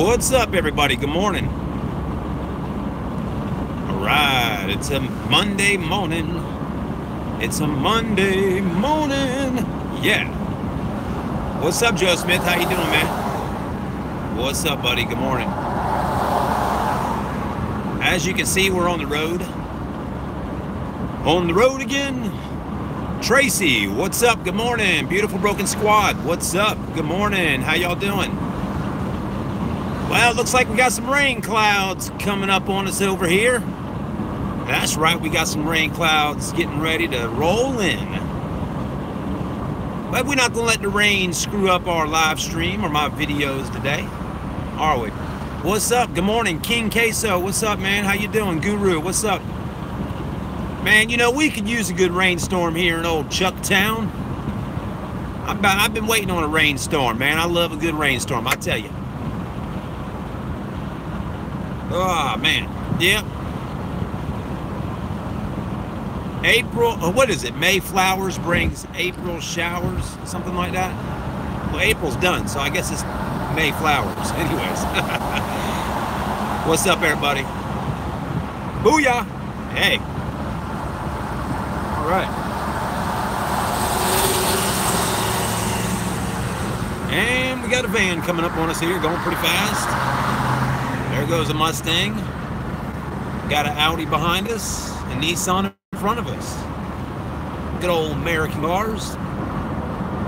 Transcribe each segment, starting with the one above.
What's up, everybody? Good morning. All right, it's a Monday morning. It's a Monday morning. Yeah. What's up, Joe Smith? How you doing, man? What's up, buddy? Good morning. As you can see, we're on the road. On the road again. Tracy, what's up? Good morning. Beautiful Broken Squad, what's up? Good morning. How y'all doing? Well, it looks like we got some rain clouds coming up on us over here. That's right, we got some rain clouds getting ready to roll in. But we're not going to let the rain screw up our live stream or my videos today, are we? What's up? Good morning, King Queso. What's up, man? How you doing? Guru, what's up? Man, you know, we could use a good rainstorm here in old Chucktown. I've been waiting on a rainstorm, man. I love a good rainstorm, I tell you. Oh, man. Yep. April, what is it? May flowers brings April showers, something like that. Well, April's done, so I guess it's May flowers. Anyways. What's up, everybody? Booyah. Hey. All right. And we got a van coming up on us here, going pretty fast. There goes a Mustang. Got an Audi behind us, a Nissan in front of us. Good old American cars.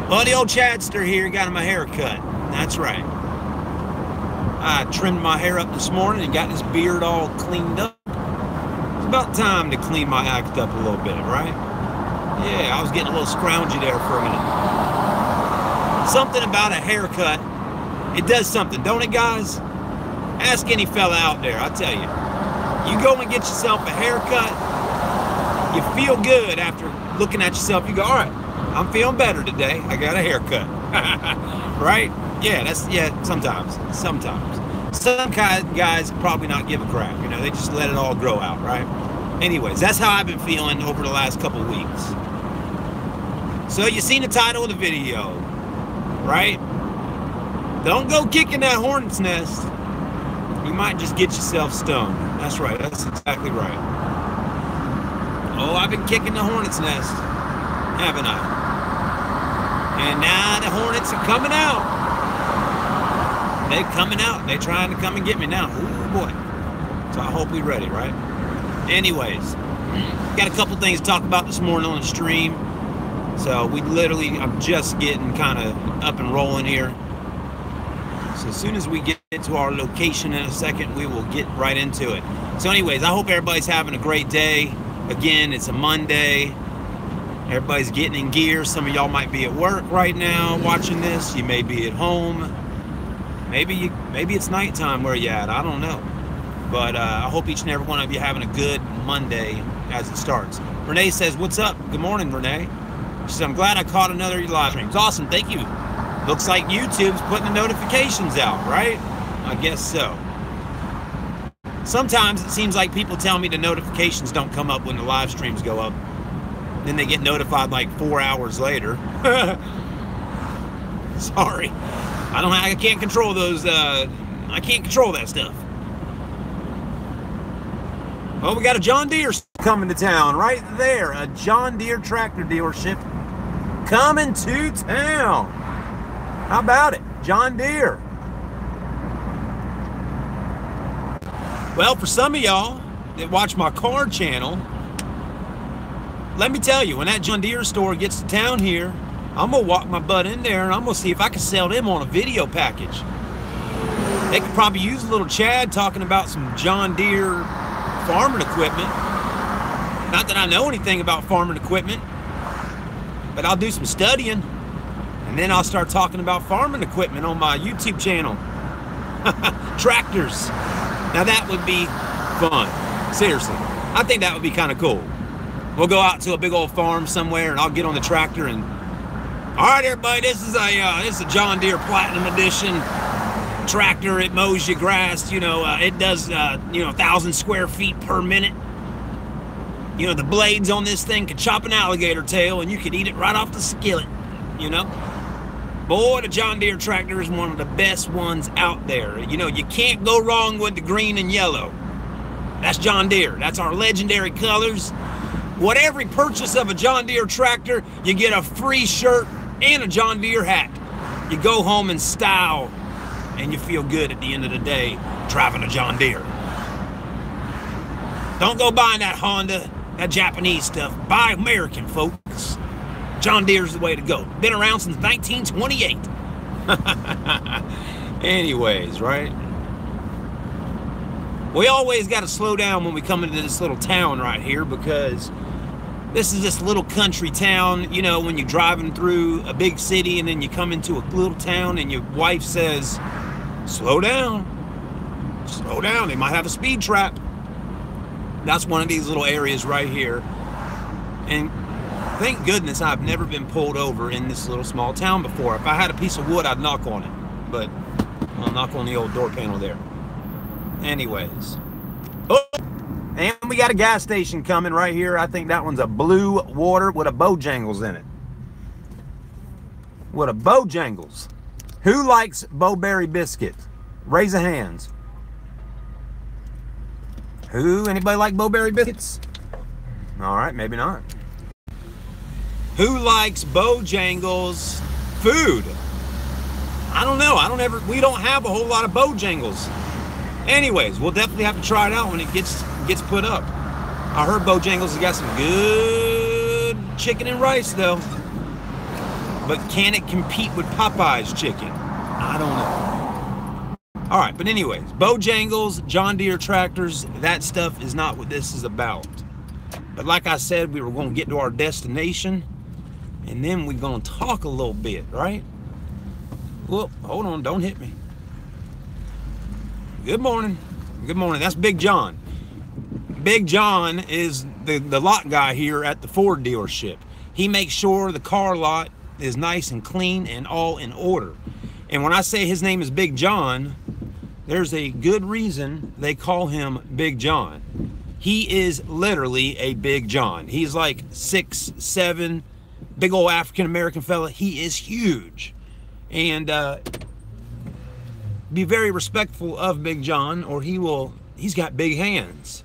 Well, the old Chadster here got him a haircut. That's right. I trimmed my hair up this morning and got this beard all cleaned up. It's about time to clean my act up a little bit, right? Yeah, I was getting a little scroungy there for a minute. Something about a haircut, it does something, don't it, guys? Ask any fella out there, I'll tell you. You go and get yourself a haircut, you feel good after looking at yourself. You go, all right, I'm feeling better today. I got a haircut. Right? Yeah, sometimes. Some guys probably not give a crap. You know, they just let it all grow out, right? Anyways, that's how I've been feeling over the last couple of weeks. So you seen the title of the video, right? Don't go kicking that hornet's nest. You might just get yourself stung. That's right. That's exactly right. Oh, I've been kicking the hornet's nest, haven't I? And now the hornets are coming out. They're coming out. They're trying to come and get me now. Oh, boy. So I hope we're ready, right? Anyways, got a couple things to talk about this morning on the stream. So I'm just getting kind of up and rolling here. So as soon as we get to our location in a second, we will get right into it. So anyways, I hope everybody's having a great day. Again, it's a Monday. Everybody's getting in gear. Some of y'all might be at work right now watching this. You may be at home. Maybe it's nighttime where you're at. I don't know. But I hope each and every one of you having a good Monday as it starts. Renee says, what's up? Good morning, Renee. She says, I'm glad I caught another of your live streams. Awesome, thank you. Looks like YouTube's putting the notifications out, right? I guess so. Sometimes it seems like people tell me the notifications don't come up when the live streams go up. Then they get notified like 4 hours later. Sorry. I can't control those, I can't control that stuff. Well, we got a John Deere coming to town right there. A John Deere tractor dealership coming to town. How about it? John Deere. Well, for some of y'all that watch my car channel, let me tell you, when that John Deere store gets to town here, I'm going to walk my butt in there and I'm going to see if I can sell them on a video package. They could probably use a little Chad talking about some John Deere farming equipment. Not that I know anything about farming equipment, but I'll do some studying and then I'll start talking about farming equipment on my YouTube channel. Tractors. Now that would be fun. Seriously. I think that would be kind of cool. We'll go out to a big old farm somewhere and I'll get on the tractor and, all right, everybody, this is a John Deere Platinum Edition tractor. It mows your grass, you know, it does, 1,000 square feet per minute. You know, the blades on this thing could chop an alligator tail and you could eat it right off the skillet, you know? Boy, the John Deere tractor is one of the best ones out there. You know, you can't go wrong with the green and yellow. That's John Deere. That's our legendary colors. With every purchase of a John Deere tractor, you get a free shirt and a John Deere hat. You go home in style, and you feel good at the end of the day driving a John Deere. Don't go buying that Honda, that Japanese stuff. Buy American, folks. John Deere's the way to go. Been around since 1928. Anyways, right? We always got to slow down when we come into this little town right here, because this is this little country town. You know, when you're driving through a big city and then you come into a little town and your wife says, slow down. Slow down. They might have a speed trap. That's one of these little areas right here. And thank goodness I've never been pulled over in this little small town before. If I had a piece of wood, I'd knock on it. But I'll knock on the old door panel there. Anyways. Oh, and we got a gas station coming right here. I think that one's a Blue Water with a Bojangles in it. With a Bojangles. Who likes Bowberry biscuit? Raise a hands. Who? Anybody like Bowberry biscuits? All right, maybe not. Who likes Bojangles food? I don't know. We don't have a whole lot of Bojangles. Anyways, we'll definitely have to try it out when it gets put up. I heard Bojangles has got some good chicken and rice though. But can it compete with Popeye's chicken? I don't know. All right, but anyways, Bojangles, John Deere tractors, that stuff is not what this is about. But like I said, we were going to get to our destination, and then we're going to talk a little bit, right? Whoop, hold on, don't hit me. Good morning. Good morning. That's Big John. Big John is the lot guy here at the Ford dealership. He makes sure the car lot is nice and clean and all in order. And when I say his name is Big John, there's a good reason they call him Big John. He is literally a Big John. He's like 6'7", big old African-American fella. He is huge. And be very respectful of Big John, or he's got big hands.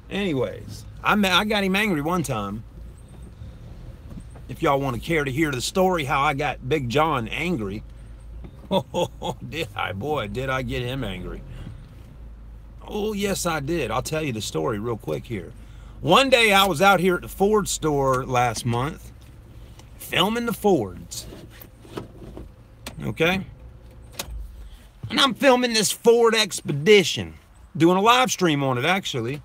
Anyways, I got him angry one time. If y'all want to care to hear the story how I got Big John angry. Oh, did I? Boy, did I get him angry. Oh, yes, I did. I'll tell you the story real quick here. One day I was out here at the Ford store last month filming the Fords. Okay? And I'm filming this Ford Expedition. Doing a live stream on it, actually.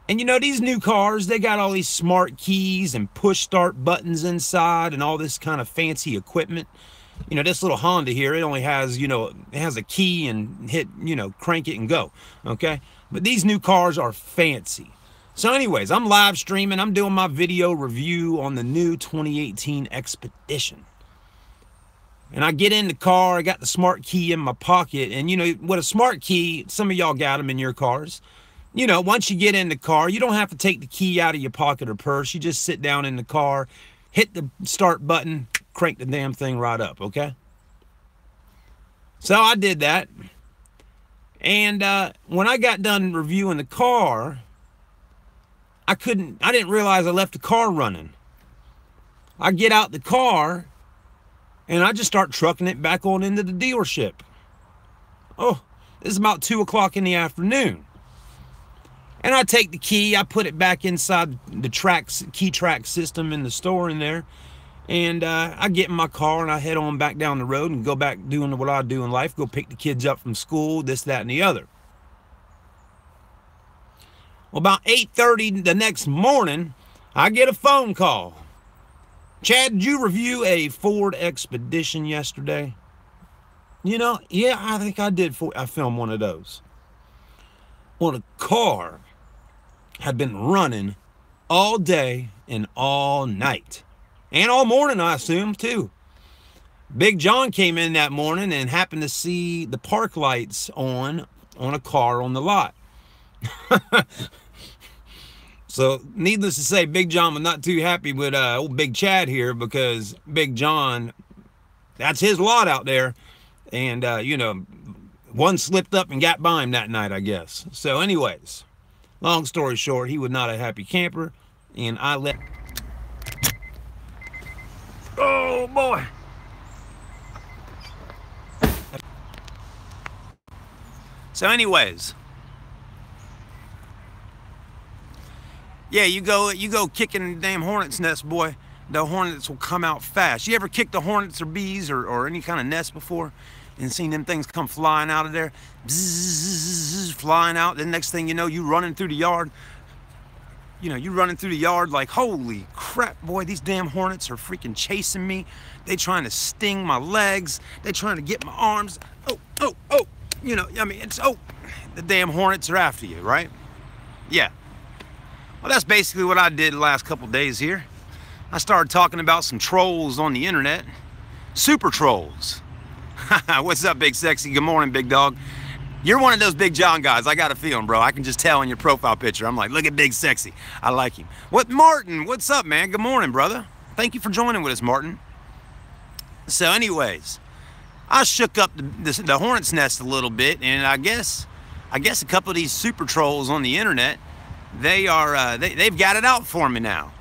And you know, these new cars, they got all these smart keys and push start buttons inside and all this kind of fancy equipment. You know, this little Honda here, it only has, you know, it has a key and hit, you know, crank it and go. Okay? But these new cars are fancy. So anyways, I'm live streaming. I'm doing my video review on the new 2018 Expedition. And I get in the car, I got the smart key in my pocket. And you know, with a smart key, some of y'all got them in your cars. You know, once you get in the car, you don't have to take the key out of your pocket or purse. You just sit down in the car, hit the start button, crank the damn thing right up, okay? So I did that. And when I got done reviewing the car, I didn't realize I left the car running. I get out the car, and I just start trucking it back on into the dealership. Oh, this is about 2 o'clock in the afternoon. And I take the key, I put it back inside the key track system in the store in there. And I get in my car and I head on back down the road and go back doing what I do in life. Go pick the kids up from school, this, that, and the other. Well, about 8:30 the next morning, I get a phone call. Chad, did you review a Ford Expedition yesterday? You know, yeah, I think I did. I filmed one of those. Well, the car had been running all day and all night. And all morning, I assume, too. Big John came in that morning and happened to see the park lights on a car on the lot. So, needless to say, Big John was not too happy with old Big Chad here, because Big John, that's his lot out there. And, you know, one slipped up and got by him that night, I guess. So, anyways, long story short, he was not a happy camper. And I let... Oh, boy. So, anyways... Yeah, you go kicking the damn hornet's nest, boy. The hornets will come out fast. You ever kicked the hornets or bees or any kind of nest before and seen them things come flying out of there? Bzzz, flying out. The next thing you know, you running through the yard. You know, you running through the yard like, holy crap, boy, these damn hornets are freaking chasing me. They trying to sting my legs. They trying to get my arms. Oh, oh, oh. You know, I mean, it's, oh, the damn hornets are after you, right? Yeah. Well, that's basically what I did the last couple days here. I started talking about some trolls on the internet. Super trolls. What's up, Big Sexy? Good morning, big dog. You're one of those Big John guys. I got a feeling, bro. I can just tell in your profile picture. I'm like, look at Big Sexy. I like him. What, Martin? What's up, man? Good morning, brother. Thank you for joining with us, Martin. So anyways, I shook up the hornet's nest a little bit, and I guess a couple of these super trolls on the internet, they've got it out for me now.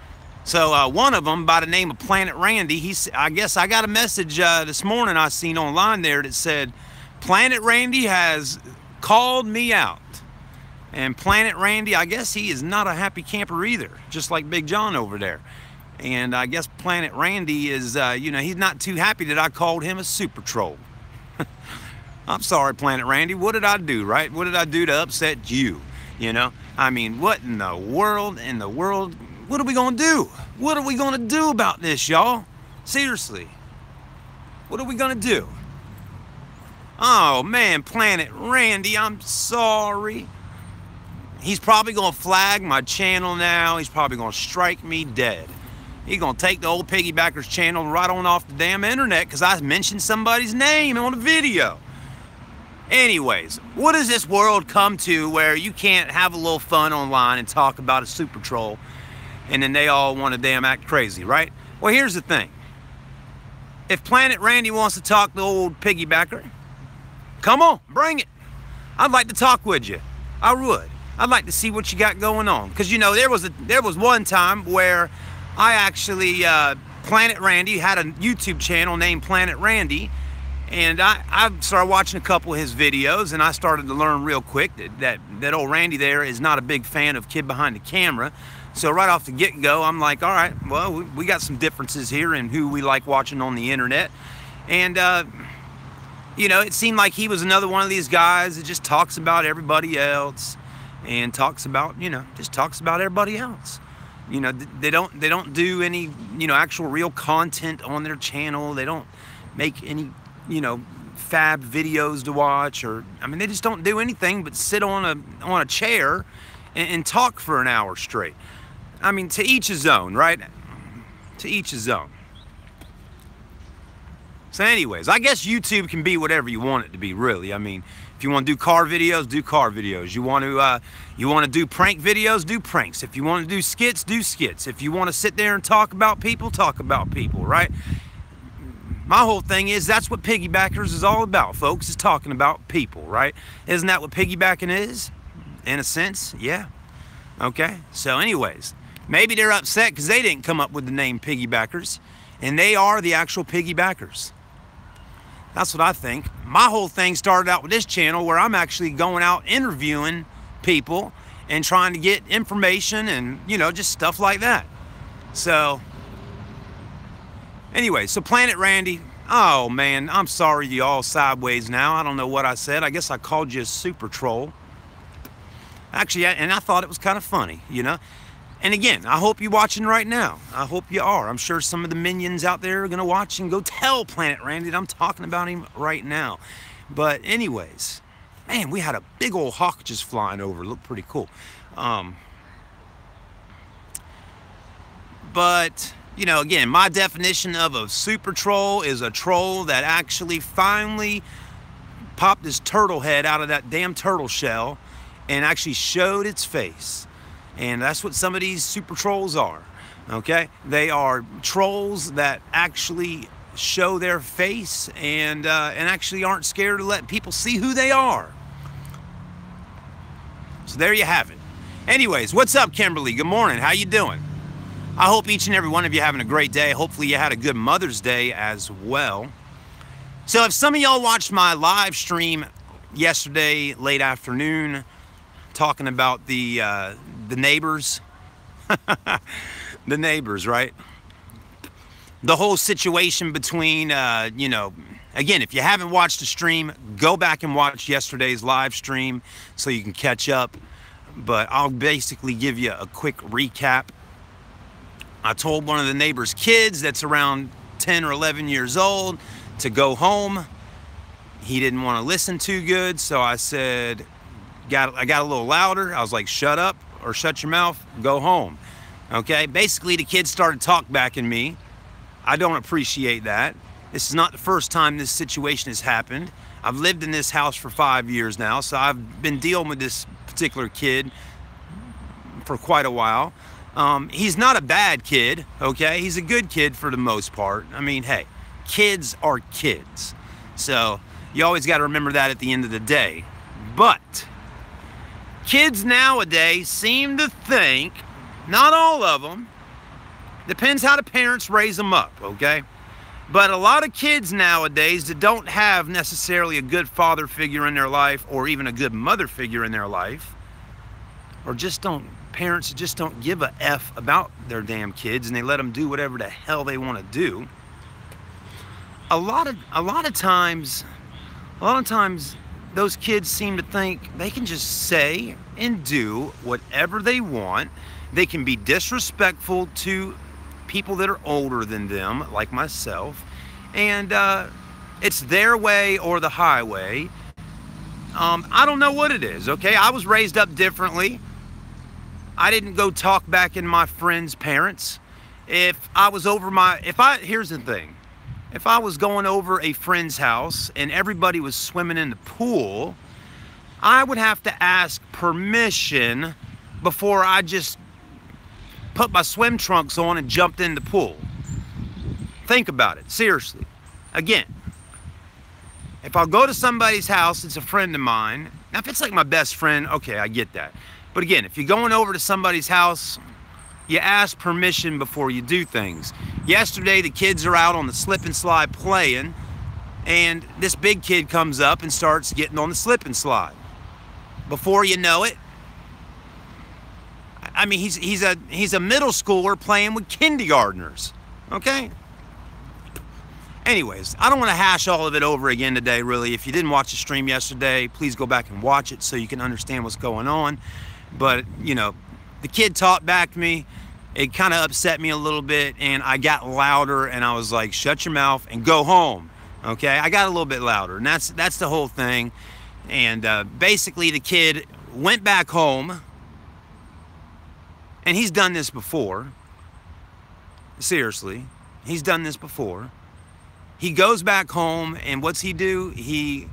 So one of them, by the name of Planet Randy, I guess I got a message this morning I seen online there that said, Planet Randy has called me out. And Planet Randy, I guess he is not a happy camper either, just like Big John over there. And I guess Planet Randy is, you know, he's not too happy that I called him a super troll. I'm sorry, Planet Randy. What did I do, right? What did I do to upset you? You know, I mean, what in the world, what are we gonna do? What are we gonna do about this, y'all? Seriously, what are we gonna do? Oh man, Planet Randy, I'm sorry. He's probably gonna flag my channel now. He's probably gonna strike me dead. He's gonna take the old Piggybackers channel right on off the damn internet because I mentioned somebody's name on a video. Anyways, what does this world come to where you can't have a little fun online and talk about a super troll and then they all want to damn act crazy, right? Well, here's the thing. If Planet Randy wants to talk to old Piggybacker, come on, bring it. I'd like to talk with you. I would. I'd like to see what you got going on. Because, you know, there was one time where I actually, Planet Randy had a YouTube channel named Planet Randy. And I started watching a couple of his videos, and I started to learn real quick that old Randy there is not a big fan of kid behind the camera. So right off the get-go, I'm like, all right, well, we got some differences here in who we like watching on the internet. And, you know, it seemed like he was another one of these guys that just talks about everybody else and talks about, you know, just talks about everybody else. You know, they don't do any, you know, actual real content on their channel. They don't make any, you know, fab videos to watch, or I mean, they just don't do anything but sit on a chair and talk for an hour straight. I mean, to each his own, right? To each his own. So anyways, I guess YouTube can be whatever you want it to be, really. I mean, if you want to do car videos, do car videos. You want to do prank videos, do pranks. If you want to do skits, do skits. If you want to sit there and talk about people, right? My whole thing is that's what Piggybackers is all about, folks, is talking about people, right? Isn't that what piggybacking is? In a sense, yeah. Okay, so anyways, maybe they're upset because they didn't come up with the name Piggybackers, and they are the actual Piggybackers. That's what I think. My whole thing started out with this channel where I'm actually going out interviewing people and trying to get information and, you know, just stuff like that. So anyway, so Planet Randy, oh man, I'm sorry you all sideways now. I don't know what I said. I guess I called you a super troll. Actually, and I thought it was kind of funny, you know. And again, I hope you're watching right now. I hope you are. I'm sure some of the minions out there are going to watch and go tell Planet Randy that I'm talking about him right now. But anyways, man, we had a big old hawk just flying over. It looked pretty cool. But you know, again, my definition of a super troll is a troll that actually finally popped his turtle head out of that damn turtle shell and actually showed its face. And that's what some of these super trolls are, okay? They are trolls that actually show their face and actually aren't scared to let people see who they are. So there you have it. Anyways, what's up, Kimberly? Good morning. How you doing? I hope each and every one of you having a great day. Hopefully you had a good Mother's Day as well. So if some of y'all watched my live stream yesterday late afternoon talking about the neighbors, the neighbors, right? The whole situation between, you know, again, if you haven't watched the stream, go back and watch yesterday's live stream so you can catch up. But I'll basically give you a quick recap. I told one of the neighbor's kids that's around 10 or 11 years old to go home. He didn't want to listen too good, so I said, I got a little louder. I was like, shut up or shut your mouth, go home. Okay, basically the kid started talkbacking me. I don't appreciate that. This is not the first time this situation has happened. I've lived in this house for 5 years now, so I've been dealing with this particular kid for quite a while. He's not a bad kid, okay? He's a good kid for the most part. I mean, hey, kids are kids. So you always got to remember that at the end of the day. But kids nowadays seem to think, not all of them, depends how the parents raise them up, okay? But a lot of kids nowadays that don't have necessarily a good father figure in their life or even a good mother figure in their life, or just don't, parents just don't give a F about their damn kids and they let them do whatever the hell they want to do. A lot of times those kids seem to think they can just say and do whatever they want. They can be disrespectful to people that are older than them, like myself, and it's their way or the highway. I don't know what it is, okay? I was raised up differently. I didn't go talk back in my friends' parents. Here's the thing. If I was going over a friend's house and everybody was swimming in the pool, I would have to ask permission before I just put my swim trunks on and jumped in the pool. Think about it, seriously. Again, if I'll go to somebody's house, it's a friend of mine. Now, if it's like my best friend, okay, I get that. But again, if you're going over to somebody's house, you ask permission before you do things. Yesterday, the kids are out on the slip and slide playing, and this big kid comes up and starts getting on the slip and slide. Before you know it, I mean, he's a middle schooler playing with kindergartners, okay? Anyways, I don't want to hash all of it over again today, really. If you didn't watch the stream yesterday, please go back and watch it so you can understand what's going on. But, you know, the kid talked back to me. It kind of upset me a little bit, and I got louder, and I was like, shut your mouth and go home, okay? I got a little bit louder, and that's the whole thing. And basically, the kid went back home, and he's done this before. Seriously, he's done this before. He goes back home, and what's he do? He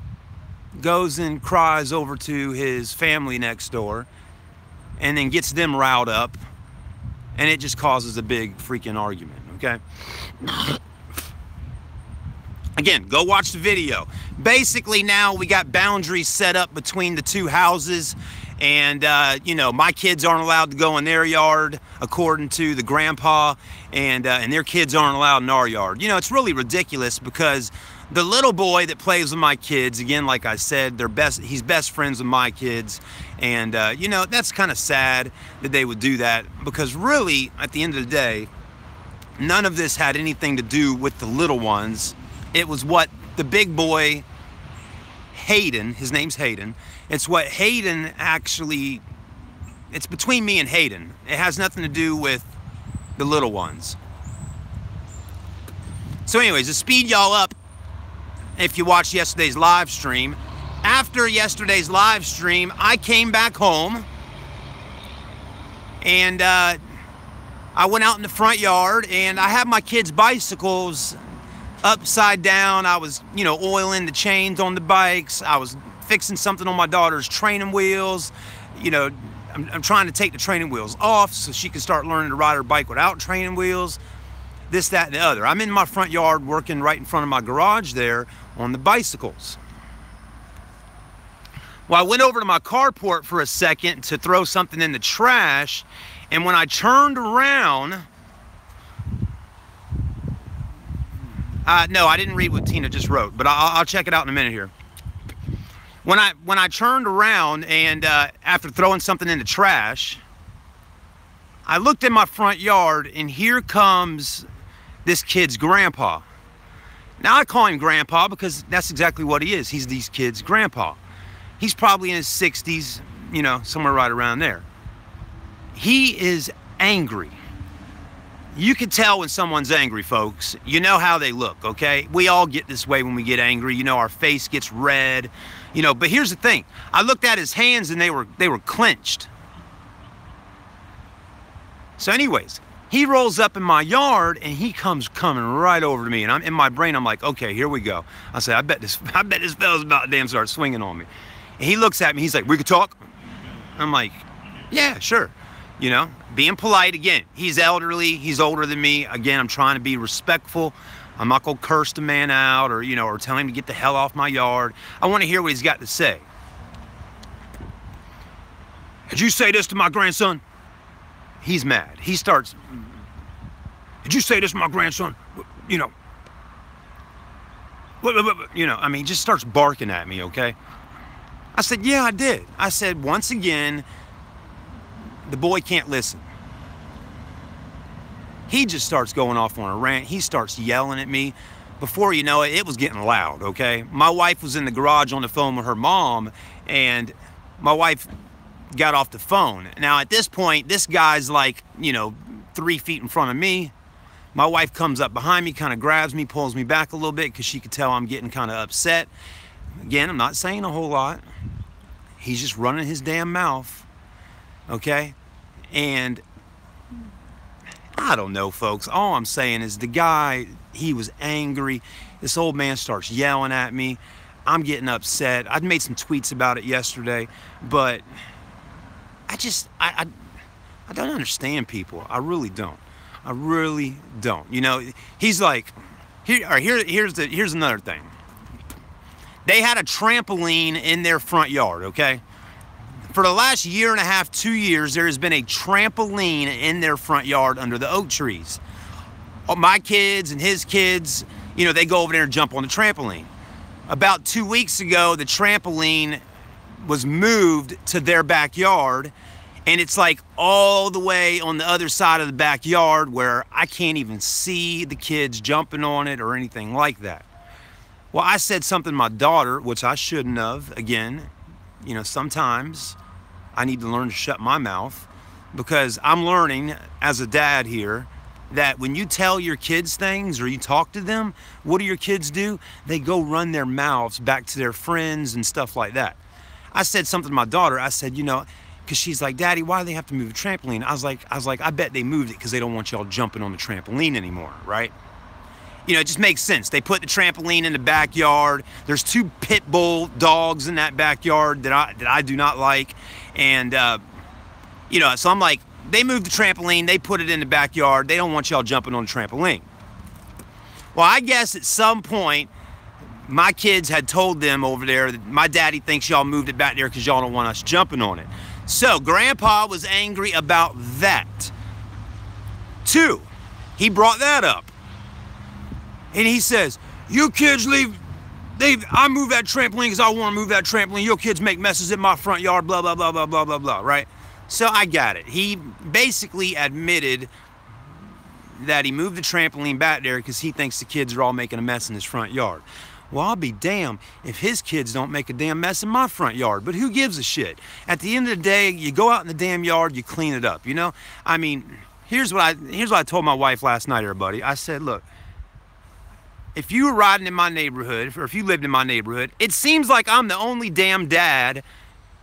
goes and cries over to his family next door, and then gets them riled up, and it just causes a big freaking argument, okay? Again, go watch the video. Basically, now we got boundaries set up between the two houses, and you know, my kids aren't allowed to go in their yard according to the grandpa, and their kids aren't allowed in our yard. You know, it's really ridiculous because the little boy that plays with my kids, again, like I said, he's best friends with my kids, and you know, that's kind of sad that they would do that, because really, at the end of the day, none of this had anything to do with the little ones. It was what the big boy, Hayden, his name's Hayden, it's what Hayden actually, it's between me and Hayden. It has nothing to do with the little ones. So anyways, to speed y'all up, if you watched yesterday's live stream, after yesterday's live stream, I came back home, and I went out in the front yard, and I had my kids' bicycles upside down. I was, you know, oiling the chains on the bikes. I was fixing something on my daughter's training wheels. You know, I'm trying to take the training wheels off so she can start learning to ride her bike without training wheels. This, that, and the other. I'm in my front yard working right in front of my garage there on the bicycles. Well, I went over to my carport for a second to throw something in the trash, and when I turned around, no, I didn't read what Tina just wrote, but I'll check it out in a minute here. When I turned around and after throwing something in the trash, I looked in my front yard, and here comes this kid's grandpa. Now I call him grandpa because that's exactly what he is. He's these kids' grandpa. He's probably in his 60s, you know, somewhere right around there. He is angry. You can tell when someone's angry, folks. You know how they look, okay? We all get this way when we get angry. You know, our face gets red, you know, but here's the thing. I looked at his hands and they were clenched. So anyways, he rolls up in my yard and he coming right over to me, and I'm in my brain, I'm like, okay, here we go. I say, I bet this fella's about to damn start swinging on me. And he looks at me, he's like, we could talk? I'm like, yeah, sure. You know, being polite again. He's elderly, he's older than me. Again, I'm trying to be respectful. I'm not gonna curse the man out or, you know, or tell him to get the hell off my yard. I want to hear what he's got to say. Did you say this to my grandson? He's mad. He starts, did you say this to my grandson? You know, I mean, just starts barking at me, okay? I said, yeah, I did. I said, once again, the boy can't listen. He just starts going off on a rant. He starts yelling at me. Before you know it, it was getting loud, okay? My wife was in the garage on the phone with her mom, and my wife got off the phone. Now, at this point, this guy's like, you know, 3 feet in front of me. My wife comes up behind me, kind of grabs me, pulls me back a little bit because she could tell I'm getting kind of upset. Again, I'm not saying a whole lot. He's just running his damn mouth, okay? And I don't know, folks. All I'm saying is the guy, he was angry. This old man starts yelling at me. I'm getting upset. I'd made some tweets about it yesterday, but I don't understand people. I really don't. I really don't. You know, he's like, here's another thing. They had a trampoline in their front yard, okay? For the last year and a half, 2 years, there has been a trampoline in their front yard under the oak trees. My kids and his kids, you know, they go over there and jump on the trampoline. About 2 weeks ago, the trampoline was moved to their backyard, and it's like all the way on the other side of the backyard where I can't even see the kids jumping on it or anything like that. Well, I said something to my daughter, which I shouldn't have. Again, you know, sometimes I need to learn to shut my mouth, because I'm learning as a dad here that when you tell your kids things or you talk to them, what do your kids do? They go run their mouths back to their friends and stuff like that. I said something to my daughter. I said, you know, because she's like, Daddy, why do they have to move the trampoline? I was like, I bet they moved it because they don't want y'all jumping on the trampoline anymore, right? You know, it just makes sense. They put the trampoline in the backyard. There's 2 pit bull dogs in that backyard that I do not like. And, you know, so I'm like, they moved the trampoline. They put it in the backyard. They don't want y'all jumping on the trampoline. Well, I guess at some point, my kids had told them over there that my daddy thinks y'all moved it back there because y'all don't want us jumping on it. So Grandpa was angry about that. 2, he brought that up. And he says, you kids leave, I move that trampoline because I want to move that trampoline. Your kids make messes in my front yard, blah, blah, blah, blah, blah, blah, blah, right? So I got it. He basically admitted that he moved the trampoline back there because he thinks the kids are all making a mess in his front yard. Well, I'll be damned if his kids don't make a damn mess in my front yard, but who gives a shit? At the end of the day, you go out in the damn yard, you clean it up, you know? I mean, here's what I told my wife last night, everybody. I said, look, if you were riding in my neighborhood, or if you lived in my neighborhood, it seems like I'm the only damn dad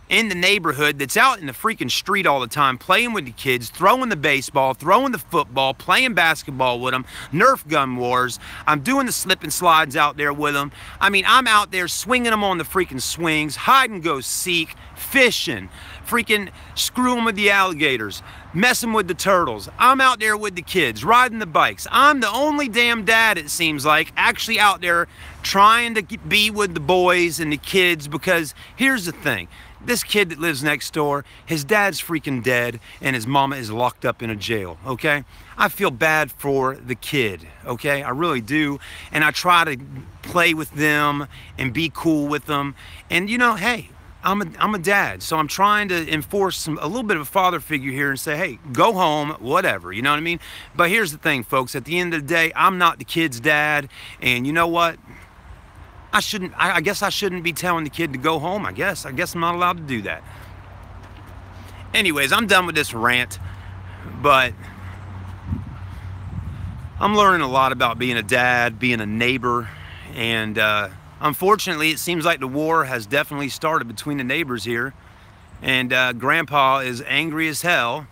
in the neighborhood that's out in the freaking street all the time, playing with the kids, throwing the baseball, throwing the football, playing basketball with them, Nerf gun wars. I'm doing the slip and slides out there with them. I mean, I'm out there swinging them on the freaking swings, hide and go seek, fishing, freaking screwing with the alligators, messing with the turtles. I'm out there with the kids, riding the bikes. I'm the only damn dad, it seems like, actually out there trying to be with the boys and the kids, because here's the thing. This kid that lives next door, his dad's freaking dead and his mama is locked up in a jail, okay? I feel bad for the kid, okay? I really do. And I try to play with them and be cool with them. And you know, hey, I'm a dad, so I'm trying to enforce a little bit of a father figure here and say, hey, go home, whatever, you know what I mean? But here's the thing, folks. At the end of the day, I'm not the kid's dad, and you know what? I guess I shouldn't be telling the kid to go home, I guess. I'm not allowed to do that. Anyways, I'm done with this rant, but I'm learning a lot about being a dad, being a neighbor, and unfortunately, it seems like the war has definitely started between the neighbors here, and Grandpa is angry as hell.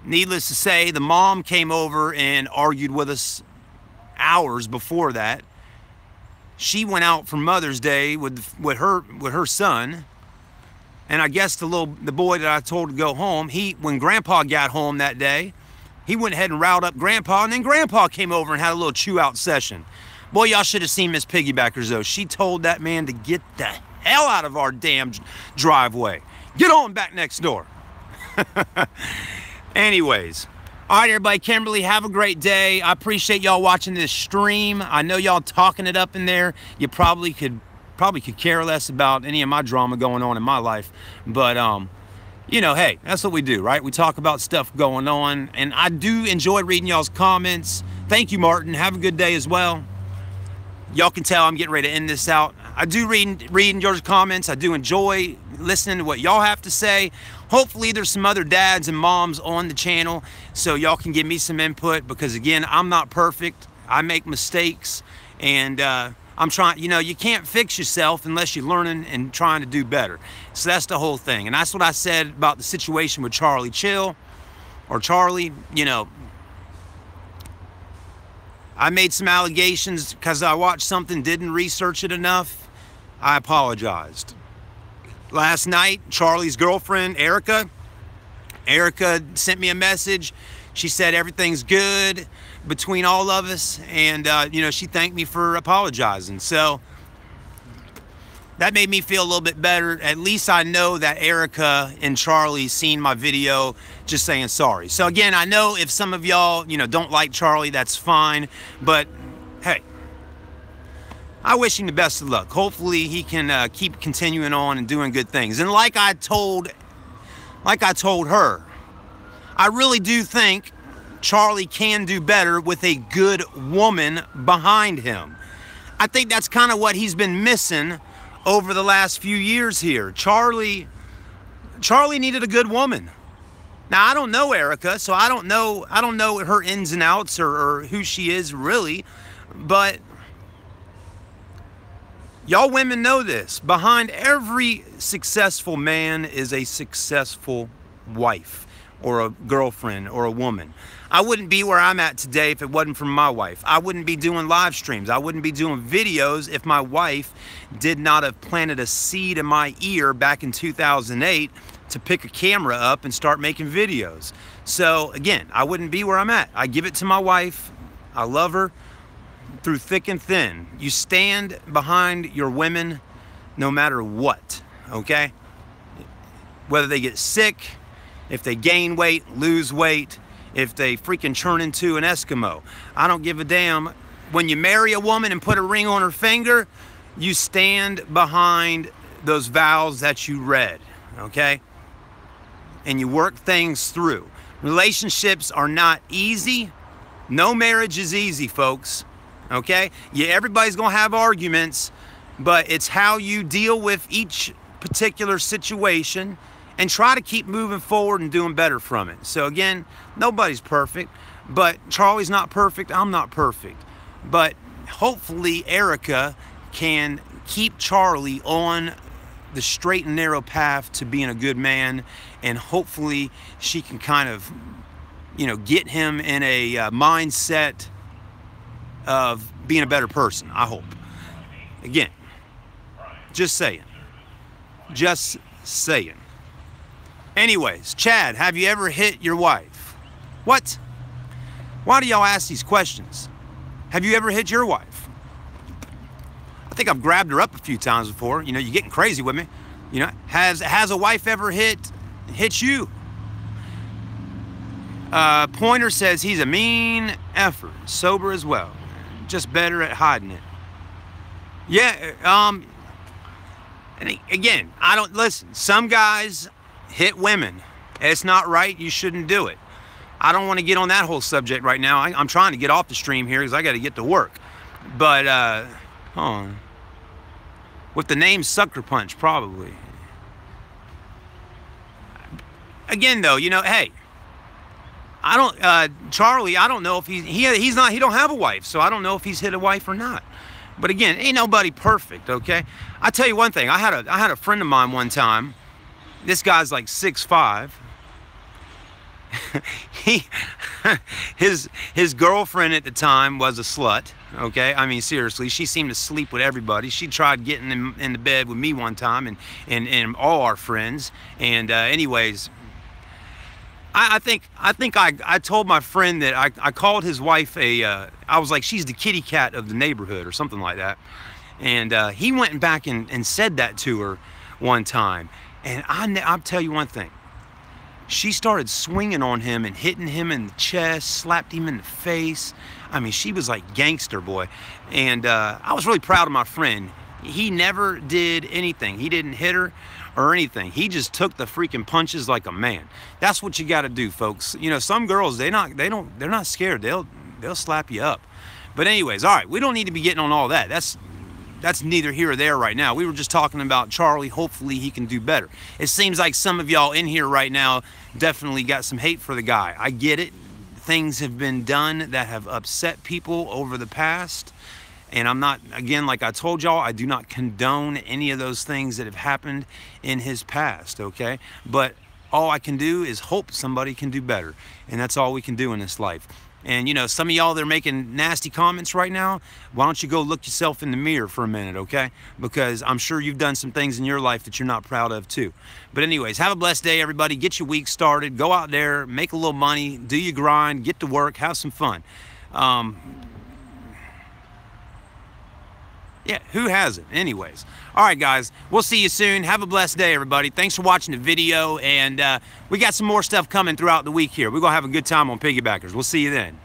Needless to say, the mom came over and argued with us hours before that. She went out for Mother's Day with her son, and I guess the boy that I told to go home, when Grandpa got home that day, he went ahead and riled up Grandpa, and then Grandpa came over and had a little chew-out session. Boy, y'all should have seen Miss Piggybackers, though. She told that man to get the hell out of our damn driveway. Get on back next door. Anyways. All right, everybody, Kimberly, have a great day. I appreciate y'all watching this stream. I know y'all talking it up in there. You probably could care less about any of my drama going on in my life. But, you know, hey, that's what we do, right? We talk about stuff going on. And I do enjoy reading y'all's comments. Thank you, Martin. Have a good day as well. Y'all can tell I'm getting ready to end this out. I do reading your comments. I do enjoy listening to what y'all have to say. Hopefully there's some other dads and moms on the channel so y'all can give me some input, because again, I'm not perfect. I make mistakes, and I'm trying, you know, you can't fix yourself unless you're learning and trying to do better. So that's the whole thing. And that's what I said about the situation with Charlie Chill, or Charlie, you know. I made some allegations because I watched something, didn't research it enough. I apologized. Last night, Charlie's girlfriend, Erica sent me a message. She said everything's good between all of us, and you know, she thanked me for apologizing. So that made me feel a little bit better. At least I know that Erica and Charlie seen my video just saying sorry. So again, I know if some of y'all, you know, don't like Charlie, that's fine. But hey, I wish him the best of luck. Hopefully he can keep continuing on and doing good things. And like I told her, I really do think Charlie can do better with a good woman behind him. I think that's kind of what he's been missing over the last few years here. Charlie needed a good woman. Now, I don't know Erica, so I don't know her ins and outs or who she is really, but y'all women know this. Behind every successful man is a successful wife or a girlfriend or a woman. I wouldn't be where I'm at today if it wasn't for my wife. I wouldn't be doing live streams. I wouldn't be doing videos if my wife did not have planted a seed in my ear back in 2008 to pick a camera up and start making videos. So again, I wouldn't be where I'm at. I give it to my wife. I love her through thick and thin. You stand behind your women no matter what, okay? Whether they get sick, if they gain weight, lose weight, if they freaking turn into an Eskimo. I don't give a damn. When you marry a woman and put a ring on her finger, you stand behind those vows that you read, okay? And you work things through. Relationships are not easy. No marriage is easy, folks, okay? Yeah, everybody's gonna have arguments, but it's how you deal with each particular situation and try to keep moving forward and doing better from it. So again, nobody's perfect, but Charlie's not perfect, I'm not perfect. But hopefully Erica can keep Charlie on the straight and narrow path to being a good man, and hopefully she can kind of, you know, get him in a mindset of being a better person, I hope. Again, just saying. Just saying. Anyways, Chad, have you ever hit your wife? What? Why do y'all ask these questions? Have you ever hit your wife? I think I've grabbed her up a few times before. You know, you're getting crazy with me. You know, has a wife ever hit you? Pointer says he's a mean effer, sober as well, just better at hiding it. Yeah, and again, I don't listen. Some guys hit women. It's not right. You shouldn't do it. I don't want to get on that whole subject right now. I'm trying to get off the stream here because I got to get to work. But hold on. With the name Sucker Punch, probably. Again, though, you know, hey, I don't, Charlie, I don't know if he don't have a wife, so I don't know if he's hit a wife or not. But again, ain't nobody perfect, okay? I tell you one thing, I had a friend of mine one time. This guy's like 6'5". his girlfriend at the time was a slut, okay? I mean, seriously, she seemed to sleep with everybody. She tried getting in the bed with me one time and all our friends. And anyways, I think I told my friend that I called his wife I was like, she's the kitty cat of the neighborhood or something like that. And he went back and said that to her one time. And I'll tell you one thing. She started swinging on him and hitting him in the chest, slapped him in the face. I mean, she was like gangster, boy. And I was really proud of my friend. He never did anything. He didn't hit her or anything. He just took the freaking punches like a man. That's what you got to do, folks. You know, some girls, they're not scared. They'll slap you up. But anyways, all right, we don't need to be getting on all that. That's neither here or there right now. We were just talking about Charlie. Hopefully he can do better. It seems like some of y'all in here right now definitely got some hate for the guy. I get it. Things have been done that have upset people over the past. And I'm not, again, like I told y'all, I do not condone any of those things that have happened in his past, okay? But all I can do is hope somebody can do better. And that's all we can do in this life. And, you know, some of y'all that are making nasty comments right now, why don't you go look yourself in the mirror for a minute, okay? Because I'm sure you've done some things in your life that you're not proud of, too. But anyways, have a blessed day, everybody. Get your week started. Go out there, make a little money, do your grind, get to work, have some fun. Yeah, who hasn't? Anyways. All right, guys. We'll see you soon. Have a blessed day, everybody. Thanks for watching the video. And we got some more stuff coming throughout the week here. We're going to have a good time on Piggybackers. We'll see you then.